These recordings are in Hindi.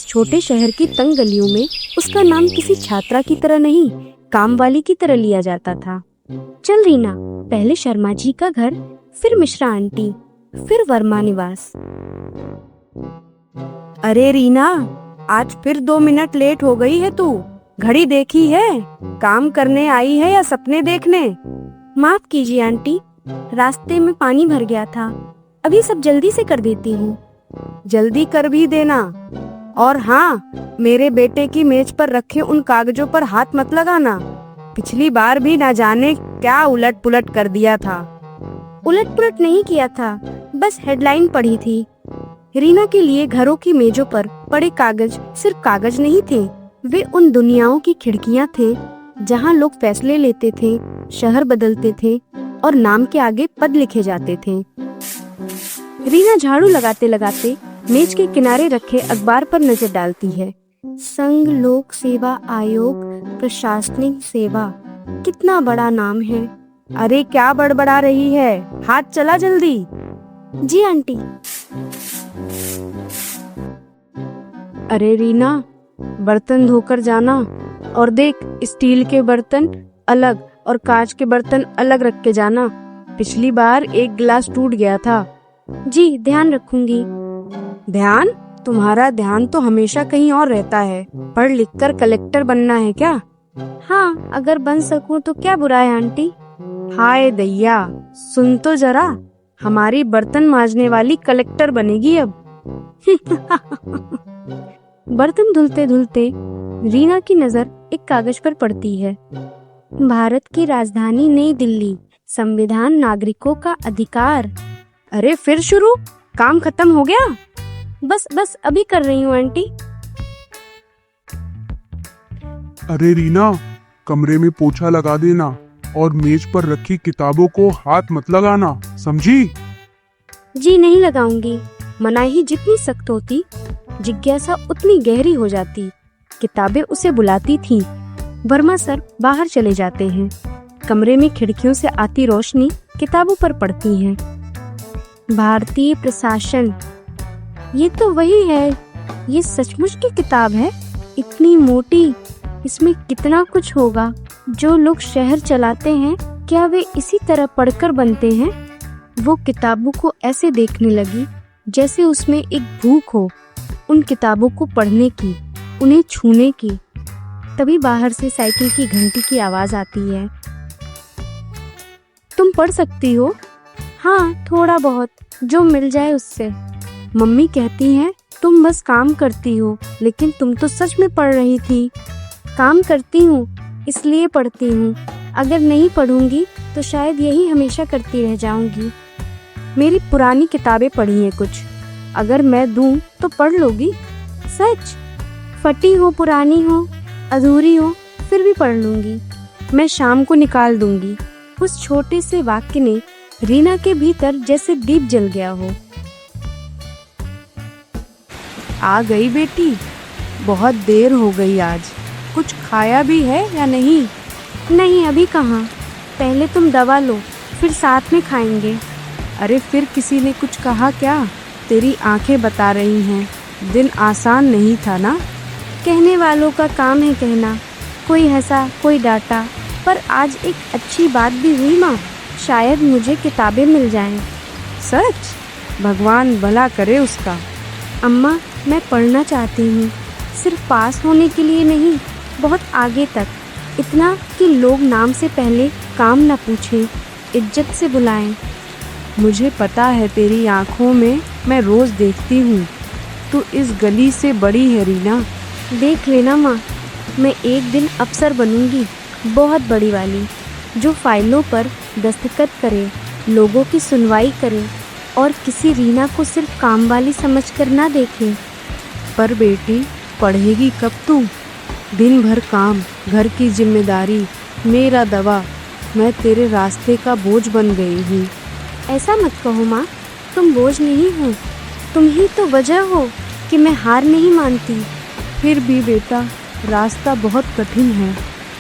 छोटे शहर की तंग गलियों में उसका नाम किसी छात्रा की तरह नहीं, काम वाली की तरह लिया जाता था। चल रीना, पहले शर्मा जी का घर, फिर मिश्रा आंटी, फिर वर्मा निवास। अरे रीना, आज फिर 2 मिनट लेट हो गई है तू। घड़ी देखी है? काम करने आई है या सपने देखने? माफ कीजिए आंटी, रास्ते में पानी भर गया था। अभी सब जल्दी से कर देती हूँ। जल्दी कर भी देना। और हाँ, मेरे बेटे की मेज पर रखे उन कागजों पर हाथ मत लगाना। पिछली बार भी ना जाने क्या उलट पुलट कर दिया था। उलट पुलट नहीं किया था, बस हेडलाइन पढ़ी थी। रीना के लिए घरों की मेजों पर पड़े कागज सिर्फ कागज नहीं थे, वे उन दुनियाओं की खिड़कियां थे जहां लोग फैसले लेते थे, शहर बदलते थे और नाम के आगे पद लिखे जाते थे। रीना झाड़ू लगाते लगाते मेज के किनारे रखे अखबार पर नजर डालती है। संघ लोक सेवा आयोग, प्रशासनिक सेवा, कितना बड़ा नाम है। अरे क्या बड़बड़ा रही है? हाथ चला जल्दी। जी आंटी। अरे रीना, बर्तन धोकर जाना। और देख, स्टील के बर्तन अलग और कांच के बर्तन अलग रख के जाना। पिछली बार एक गिलास टूट गया था। जी, ध्यान रखूंगी। ध्यान? तुम्हारा ध्यान तो हमेशा कहीं और रहता है। पढ़ लिख कर कलेक्टर बनना है क्या? हाँ, अगर बन सकूं तो क्या बुरा है आंटी। हाय दैया, सुन तो जरा, हमारी बर्तन मांजने वाली कलेक्टर बनेगी अब। बर्तन धुलते धुलते रीना की नजर एक कागज पर पड़ती है। भारत की राजधानी नई दिल्ली, संविधान नागरिकों का अधिकार। अरे फिर शुरू? काम खत्म हो गया? बस अभी कर रही हूँ आंटी। अरे रीना, कमरे में पोछा लगा देना और मेज पर रखी किताबों को हाथ मत लगाना, समझी? जी नहीं लगाऊंगी। मनाही जितनी सख्त होती, जिज्ञासा उतनी गहरी हो जाती। किताबें उसे बुलाती थीं। वर्मा सर बाहर चले जाते हैं। कमरे में खिड़कियों से आती रोशनी किताबों पर पड़ती है। भारतीय प्रशासन, ये तो वही है। ये सचमुच की किताब है, इतनी मोटी। इसमें कितना कुछ होगा। जो लोग शहर चलाते हैं, क्या वे इसी तरह पढ़कर बनते हैं? वो किताबों को ऐसे देखने लगी जैसे उसमें एक भूख हो उन किताबों को पढ़ने की, उन्हें छूने की। तभी बाहर से साइकिल की घंटी की आवाज आती है। तुम पढ़ सकती हो? हाँ, थोड़ा बहुत, जो मिल जाए उससे। मम्मी कहती हैं तुम बस काम करती हो, लेकिन तुम तो सच में पढ़ रही थी। काम करती हूँ इसलिए पढ़ती हूँ। अगर नहीं पढ़ूंगी तो शायद यही हमेशा करती रह जाऊंगी। मेरी पुरानी किताबें पढ़ी हैं कुछ, अगर मैं दूं तो पढ़ लोगी? सच? फटी हो, पुरानी हो, अधूरी हो, फिर भी पढ़ लूंगी। मैं शाम को निकाल दूंगी। उस छोटे से वाक्य ने रीना के भीतर जैसे दीप जल गया हो। आ गई बेटी, बहुत देर हो गई आज। कुछ खाया भी है या नहीं? नहीं, अभी कहाँ। पहले तुम दवा लो, फिर साथ में खाएंगे। अरे फिर किसी ने कुछ कहा क्या? तेरी आंखें बता रही हैं, दिन आसान नहीं था ना? कहने वालों का काम है कहना। कोई हंसा, कोई डांटा, पर आज एक अच्छी बात भी हुई माँ। शायद मुझे किताबें मिल जाएं। सच? भगवान भला करे उसका। अम्मा, मैं पढ़ना चाहती हूँ, सिर्फ पास होने के लिए नहीं, बहुत आगे तक। इतना कि लोग नाम से पहले काम न पूछें, इज्जत से बुलाएं। मुझे पता है तेरी आंखों में, मैं रोज देखती हूँ। तू इस गली से बड़ी है रीना। देख लेना माँ, मैं एक दिन अफसर बनूंगी, बहुत बड़ी वाली, जो फाइलों पर दस्तखत करे, लोगों की सुनवाई करे और किसी रीना को सिर्फ काम वाली समझकर ना देखे। पर बेटी, पढ़ेगी कब तू? दिन भर काम, घर की जिम्मेदारी, मेरा दवा, मैं तेरे रास्ते का बोझ बन गई हूँ। ऐसा मत कहो माँ, तुम बोझ नहीं हो, तुम ही तो वजह हो कि मैं हार नहीं मानती। फिर भी बेटा, रास्ता बहुत कठिन है।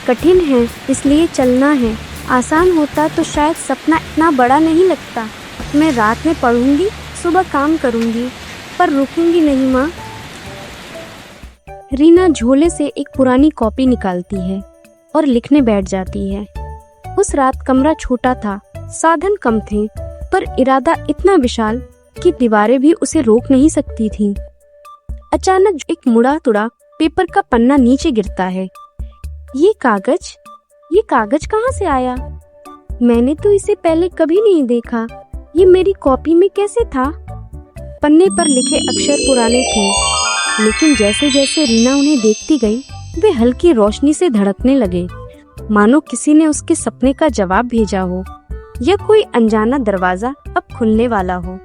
कठिन है इसलिए चलना है। आसान होता तो शायद सपना इतना बड़ा नहीं लगता। मैं रात में पढ़ूंगी, सुबह काम करूंगी, पर रुकूंगी नहीं माँ। रीना झोले से एक पुरानी कॉपी निकालती है और लिखने बैठ जाती है। उस रात कमरा छोटा था, साधन कम थे, पर इरादा इतना विशाल कि दीवारें भी उसे रोक नहीं सकती थीं। अचानक एक मुड़ा तुड़ा पेपर का पन्ना नीचे गिरता है। ये कागज कहाँ से आया? मैंने तो इसे पहले कभी नहीं देखा। ये मेरी कॉपी में कैसे था? पन्ने पर लिखे अक्षर पुराने थे, लेकिन जैसे जैसे रीना उन्हें देखती गई, वे हल्की रोशनी से धड़कने लगे, मानो किसी ने उसके सपने का जवाब भेजा हो या कोई अनजाना दरवाजा अब खुलने वाला हो।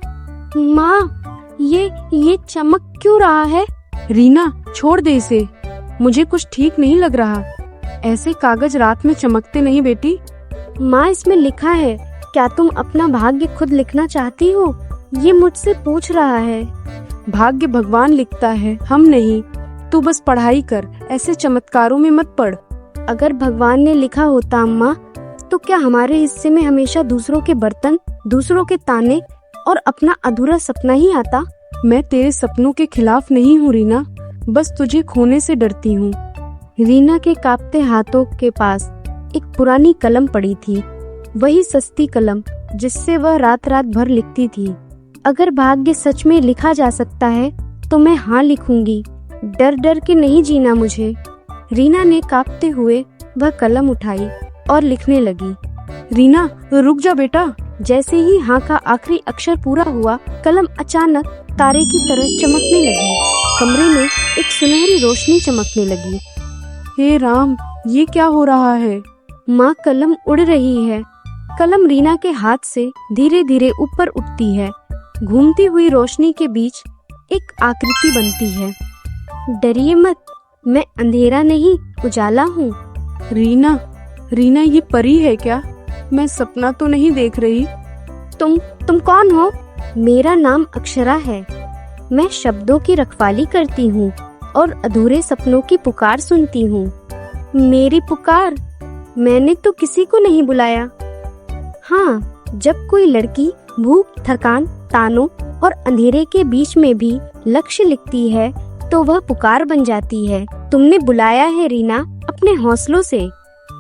माँ, ये चमक क्यों रहा है? रीना, छोड़ दे इसे, मुझे कुछ ठीक नहीं लग रहा। ऐसे कागज रात में चमकते नहीं बेटी। माँ, इसमें लिखा है, क्या तुम अपना भाग्य खुद लिखना चाहती हो? ये मुझसे पूछ रहा है। भाग्य भगवान लिखता है, हम नहीं। तू बस पढ़ाई कर, ऐसे चमत्कारों में मत पड़। अगर भगवान ने लिखा होता अम्मा, तो क्या हमारे हिस्से में हमेशा दूसरों के बर्तन, दूसरों के ताने और अपना अधूरा सपना ही आता? मैं तेरे सपनों के खिलाफ नहीं हूँ रीना, बस तुझे खोने से डरती हूँ। रीना के कांपते हाथों के पास एक पुरानी कलम पड़ी थी, वही सस्ती कलम जिससे वह रात रात भर लिखती थी। अगर भाग्य सच में लिखा जा सकता है तो मैं हाँ लिखूंगी, डर डर के नहीं जीना मुझे। रीना ने कांपते हुए वह कलम उठाई और लिखने लगी। रीना, रुक जा बेटा। जैसे ही हाँ का आखिरी अक्षर पूरा हुआ, कलम अचानक तारे की तरह चमकने लगी। कमरे में एक सुनहरी रोशनी चमकने लगी। हे राम, ये क्या हो रहा है? माँ, कलम उड़ रही है। कलम रीना के हाथ से धीरे धीरे ऊपर उठती है। घूमती हुई रोशनी के बीच एक आकृति बनती है। डरिए मत, मैं अंधेरा नहीं, उजाला हूँ। रीना, ये परी है क्या? मैं सपना तो नहीं देख रही। तुम कौन हो? मेरा नाम अक्षरा है। मैं शब्दों की रखवाली करती हूँ और अधूरे सपनों की पुकार सुनती हूँ। मेरी पुकार? मैंने तो किसी को नहीं बुलाया। हाँ, जब कोई लड़की भूख, थकान, तानों और अंधेरे के बीच में भी लक्ष्य लिखती है तो वह पुकार बन जाती है। तुमने बुलाया है रीना, अपने हौसलों से।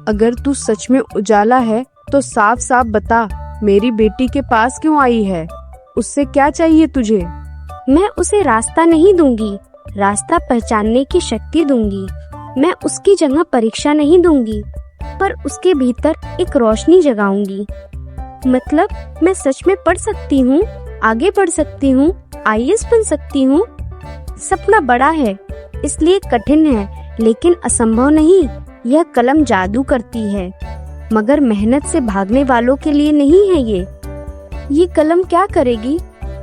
अगर तू सच में उजाला है तो साफ साफ बता, मेरी बेटी के पास क्यों आई है? उससे क्या चाहिए तुझे? मैं उसे रास्ता नहीं दूंगी, रास्ता पहचानने की शक्ति दूंगी। मैं उसकी जगह परीक्षा नहीं दूंगी, पर उसके भीतर एक रोशनी जगाऊंगी। मतलब मैं सच में पढ़ सकती हूँ, आगे बढ़ सकती हूँ, IAS बन सकती हूँ। सपना बड़ा है, इसलिए कठिन है, लेकिन असंभव नहीं। यह कलम जादू करती है, मगर मेहनत से भागने वालों के लिए नहीं है। ये कलम क्या करेगी?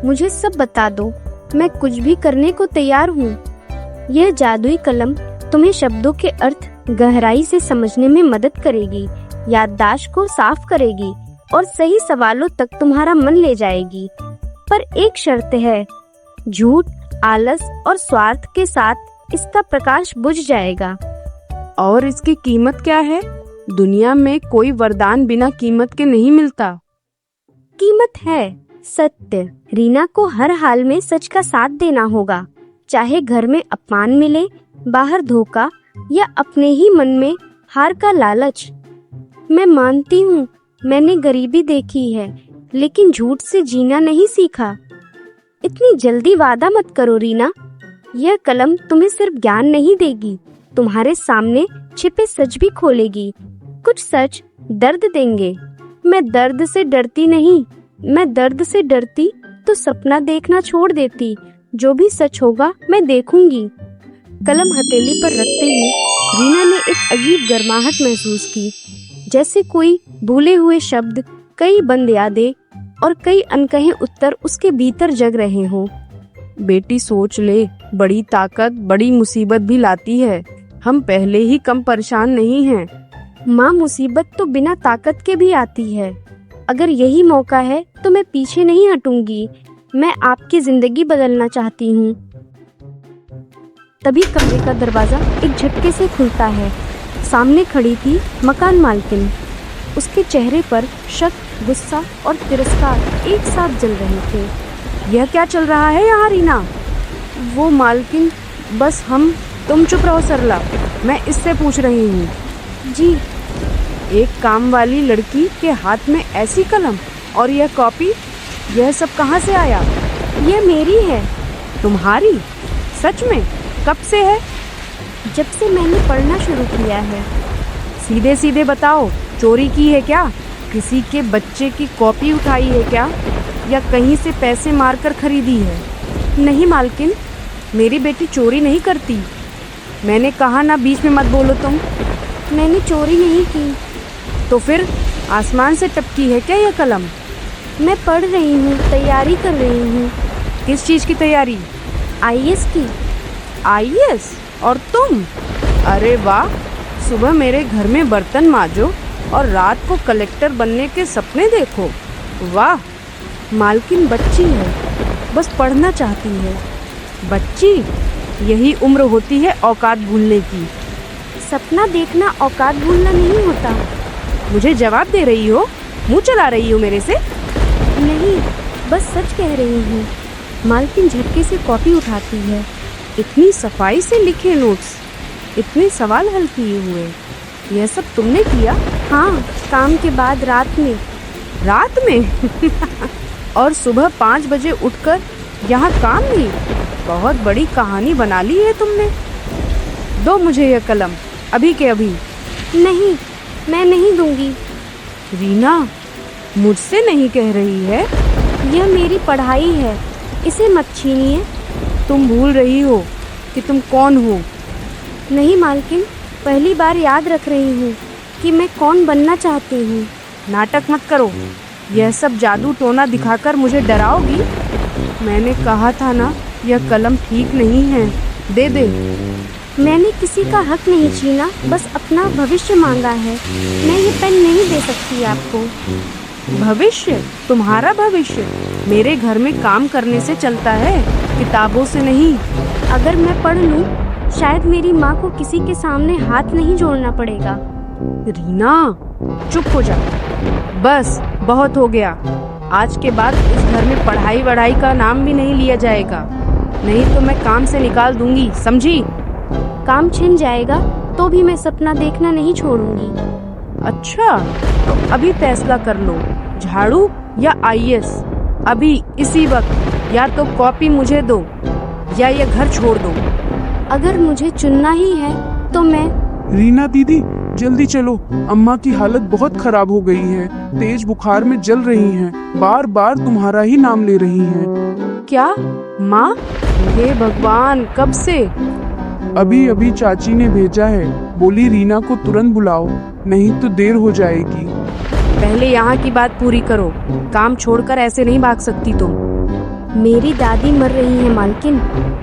मुझे सब बता दो, मैं कुछ भी करने को तैयार हूँ। यह जादुई कलम तुम्हें शब्दों के अर्थ गहराई से समझने में मदद करेगी, याददाश्त को साफ करेगी और सही सवालों तक तुम्हारा मन ले जाएगी। पर एक शर्त है, झूठ, आलस और स्वार्थ के साथ इसका प्रकाश बुझ जाएगा। और इसकी कीमत क्या है? दुनिया में कोई वरदान बिना कीमत के नहीं मिलता। कीमत है सत्य। रीना को हर हाल में सच का साथ देना होगा, चाहे घर में अपमान मिले, बाहर धोखा या अपने ही मन में हार का लालच। मैं मानती हूँ, मैंने गरीबी देखी है, लेकिन झूठ से जीना नहीं सीखा। इतनी जल्दी वादा मत करो रीना। यह कलम तुम्हें सिर्फ ज्ञान नहीं देगी, तुम्हारे सामने छिपे सच भी खोलेगी। कुछ सच दर्द देंगे। मैं दर्द से डरती नहीं। मैं दर्द से डरती तो सपना देखना छोड़ देती। जो भी सच होगा मैं देखूंगी। कलम हथेली पर रखते ही रीना ने एक अजीब गर्माहट महसूस की, जैसे कोई भूले हुए शब्द, कई बंद यादें और कई अनकहे उत्तर उसके भीतर जग रहे हों। बेटी सोच ले, बड़ी ताकत बड़ी मुसीबत भी लाती है। हम पहले ही कम परेशान नहीं हैं। माँ, मुसीबत तो बिना ताकत के भी आती है। अगर यही मौका है तो मैं पीछे नहीं हटूंगी। मैं आपकी जिंदगी बदलना चाहती हूँ। तभी कमरे का दरवाजा एक झटके से खुलता है। सामने खड़ी थी मकान मालकिन। उसके चेहरे पर शक, गुस्सा और तिरस्कार एक साथ जल रहे थे। यह क्या चल रहा है यहाँ रीना? वो मालकिन, बस हम तुम चुप रहो सरला, मैं इससे पूछ रही हूँ। जी एक काम वाली लड़की के हाथ में ऐसी कलम और यह कॉपी, यह सब कहाँ से आया? ये मेरी है। तुम्हारी? सच में? कब से है? जब से मैंने पढ़ना शुरू किया है। सीधे सीधे बताओ, चोरी की है क्या? किसी के बच्चे की कॉपी उठाई है क्या, या कहीं से पैसे मारकर खरीदी है? नहीं मालकिन, मेरी बेटी चोरी नहीं करती। मैंने कहा ना, बीच में मत बोलो तुम। मैंने चोरी नहीं की। तो फिर आसमान से टपकी है क्या यह कलम? मैं पढ़ रही हूँ, तैयारी कर रही हूँ। किस चीज़ की तैयारी? आईएएस की। आईएएस? और तुम? अरे वाह, सुबह मेरे घर में बर्तन मांजो और रात को कलेक्टर बनने के सपने देखो। वाह। मालकिन बच्ची है, बस पढ़ना चाहती है। बच्ची? यही उम्र होती है औकात भूलने की। सपना देखना औकात भूलना नहीं होता। मुझे जवाब दे रही हो? मुंह चला रही हो मेरे से? नहीं, बस सच कह रही हूँ। मालकिन झटके से कॉपी उठाती है। इतनी सफाई से लिखे नोट्स, इतने सवाल हल किए हुए, यह सब तुमने किया? हाँ, काम के बाद रात में। रात में? और सुबह 5 बजे उठकर यहाँ काम नहीं? बहुत बड़ी कहानी बना ली है तुमने। दो मुझे यह कलम, अभी के अभी। नहीं, मैं नहीं दूंगी। रीना, मुझसे नहीं कह रही है? यह मेरी पढ़ाई है, इसे मत छीनिए। तुम भूल रही हो कि तुम कौन हो। नहीं मालकिन, पहली बार याद रख रही हूँ कि मैं कौन बनना चाहती हूँ। नाटक मत करो, यह सब जादू टोना दिखाकर मुझे डराओगी? मैंने कहा था ना, यह कलम ठीक नहीं है, दे दे। मैंने किसी का हक नहीं छीना, बस अपना भविष्य मांगा है। मैं ये पेन नहीं दे सकती आपको। भविष्य? तुम्हारा भविष्य मेरे घर में काम करने से चलता है, किताबों से नहीं। अगर मैं पढ़ लूं, शायद मेरी माँ को किसी के सामने हाथ नहीं जोड़ना पड़ेगा। रीना, चुप हो जा। बस बहुत हो गया। आज के बाद इस घर में पढ़ाई वढ़ाई का नाम भी नहीं लिया जाएगा, नहीं तो मैं काम से निकाल दूंगी, समझी? काम छिन जाएगा तो भी मैं सपना देखना नहीं छोड़ूंगी। अच्छा, तो अभी फैसला कर लो, झाड़ू या आईएएस? अभी इसी वक्त या तो कॉपी मुझे दो या ये घर छोड़ दो। अगर मुझे चुनना ही है तो मैं। रीना दीदी, जल्दी चलो, अम्मा की हालत बहुत खराब हो गई है, तेज बुखार में जल रही हैं, बार बार तुम्हारा ही नाम ले रही हैं। क्या माँ? हे भगवान, कब से? अभी अभी चाची ने भेजा है, बोली रीना को तुरंत बुलाओ, नहीं तो देर हो जाएगी। पहले यहाँ की बात पूरी करो, काम छोड़कर ऐसे नहीं भाग सकती तुम। मेरी दादी मर रही है मालकिन,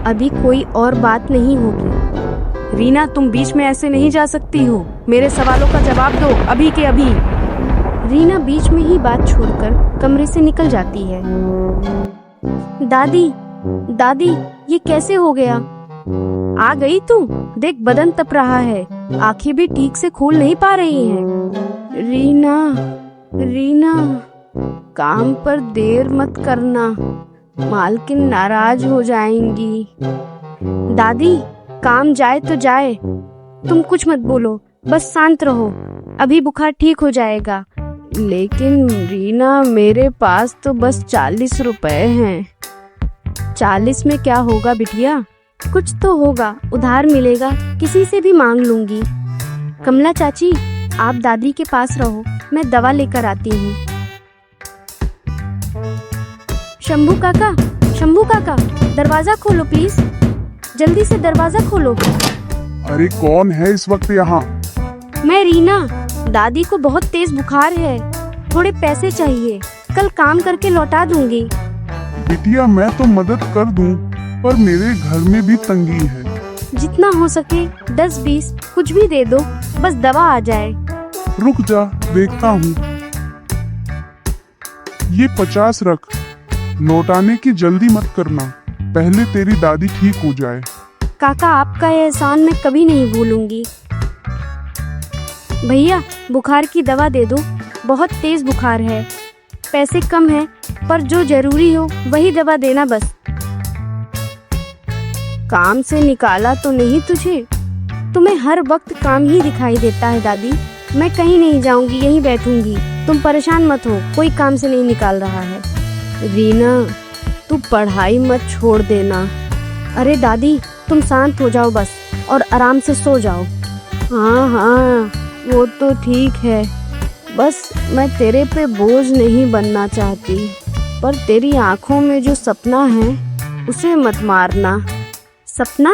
अभी कोई और बात नहीं होगी। रीना, तुम बीच में ऐसे नहीं जा सकती हो, मेरे सवालों का जवाब दो अभी के अभी। रीना बीच में ही बात छोड़कर कमरे से निकल जाती है। दादी, दादी, ये कैसे हो गया? आ गई तू? देख, बदन तप रहा है, आंखें भी ठीक से खोल नहीं पा रही हैं। रीना, रीना, काम पर देर मत करना, मालकिन नाराज हो जाएंगी। दादी, काम जाए तो जाए, तुम कुछ मत बोलो, बस शांत रहो, अभी बुखार ठीक हो जाएगा। लेकिन रीना, मेरे पास तो बस 40 रुपए हैं। 40 में क्या होगा बिटिया? कुछ तो होगा, उधार मिलेगा, किसी से भी मांग लूंगी। कमला चाची, आप दादी के पास रहो, मैं दवा लेकर आती हूँ। शंभू काका, शंभू काका, दरवाजा खोलो प्लीज, जल्दी से दरवाजा खोलो। अरे कौन है इस वक्त यहाँ? मैं रीना, दादी को बहुत तेज बुखार है, थोड़े पैसे चाहिए, कल काम करके लौटा दूंगी। बिटिया, मैं तो मदद कर दूं, पर मेरे घर में भी तंगी है। जितना हो सके 10-20 कुछ भी दे दो, बस दवा आ जाए। रुक जा, देखता हूँ। ये 50 रख, लौटाने की जल्दी मत करना, पहले तेरी दादी ठीक हो जाए। काका, आपका यह एहसान मैं कभी नहीं भूलूंगी। भैया, बुखार की दवा दे दो, बहुत तेज बुखार है, पैसे कम हैं, पर जो जरूरी हो वही दवा देना बस। काम से निकाला तो नहीं तुझे? तुम्हें हर वक्त काम ही दिखाई देता है दादी। मैं कहीं नहीं जाऊंगी, यहीं बैठूंगी। तुम परेशान मत हो, कोई काम से नहीं निकाल रहा है। रीना, तू पढ़ाई मत छोड़ देना। अरे दादी, तुम शांत हो जाओ बस और आराम से सो जाओ। हाँ हाँ, वो तो ठीक है। बस मैं तेरे पे बोझ नहीं बनना चाहती, पर तेरी आंखों में जो सपना है उसे मत मारना। सपना?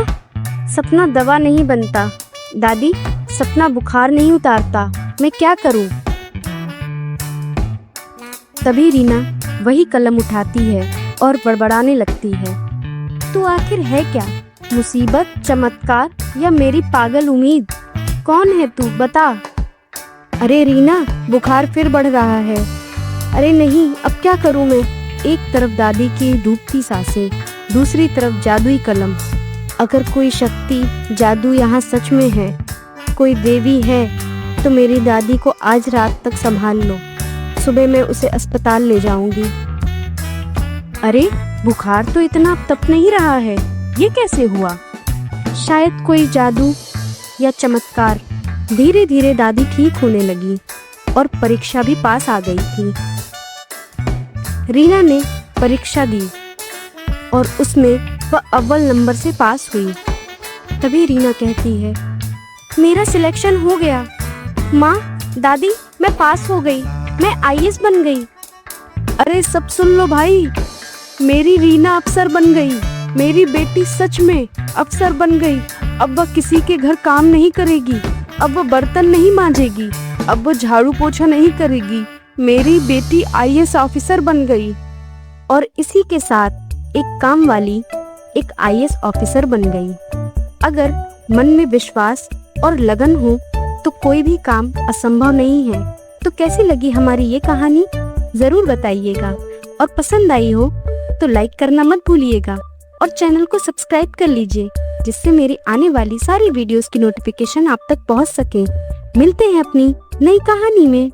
सपना दवा नहीं बनता दादी, सपना बुखार नहीं उतारता। मैं क्या करूं? तभी रीना वही कलम उठाती है और बड़बड़ाने लगती है। तो आखिर है क्या? मुसीबत, चमत्कार या मेरी पागल उम्मीद? कौन है तू, बता। अरे रीना, बुखार फिर बढ़ रहा है। अरे नहीं, अब क्या करूं मैं? एक तरफ दादी की डूबती सांसें, दूसरी तरफ जादुई कलम। अगर कोई शक्ति, जादू यहाँ सच में है, कोई देवी है, तो मेरी दादी को आज रात तक संभाल लो। सुबह मैं उसे अस्पताल ले जाऊंगी। अरे बुखार तो इतना तप नहीं रहा है, ये कैसे हुआ? शायद कोई जादू या चमत्कार। धीरे धीरे दादी ठीक होने लगी और परीक्षा भी पास आ गई थी। रीना ने परीक्षा दी और उसमें वह अव्वल नंबर से पास हुई। तभी रीना कहती है, मेरा सिलेक्शन हो गया। माँ, दादी, मैं पास हो गई, मैं आईएएस बन गई। अरे सब सुन लो भाई, मेरी रीना अफसर बन गई। मेरी बेटी सच में अफसर बन गई। अब वह किसी के घर काम नहीं करेगी, अब वह बर्तन नहीं मांजेगी, अब वह झाड़ू पोछा नहीं करेगी। मेरी बेटी आईएएस ऑफिसर बन गई। और इसी के साथ एक काम वाली एक आईएएस ऑफिसर बन गई। अगर मन में विश्वास और लगन हो तो कोई भी काम असंभव नहीं है। तो कैसी लगी हमारी ये कहानी, जरूर बताइएगा। और पसंद आई हो तो लाइक करना मत भूलिएगा और चैनल को सब्सक्राइब कर लीजिए, जिससे मेरी आने वाली सारी वीडियोस की नोटिफिकेशन आप तक पहुंच सके। मिलते हैं अपनी नई कहानी में।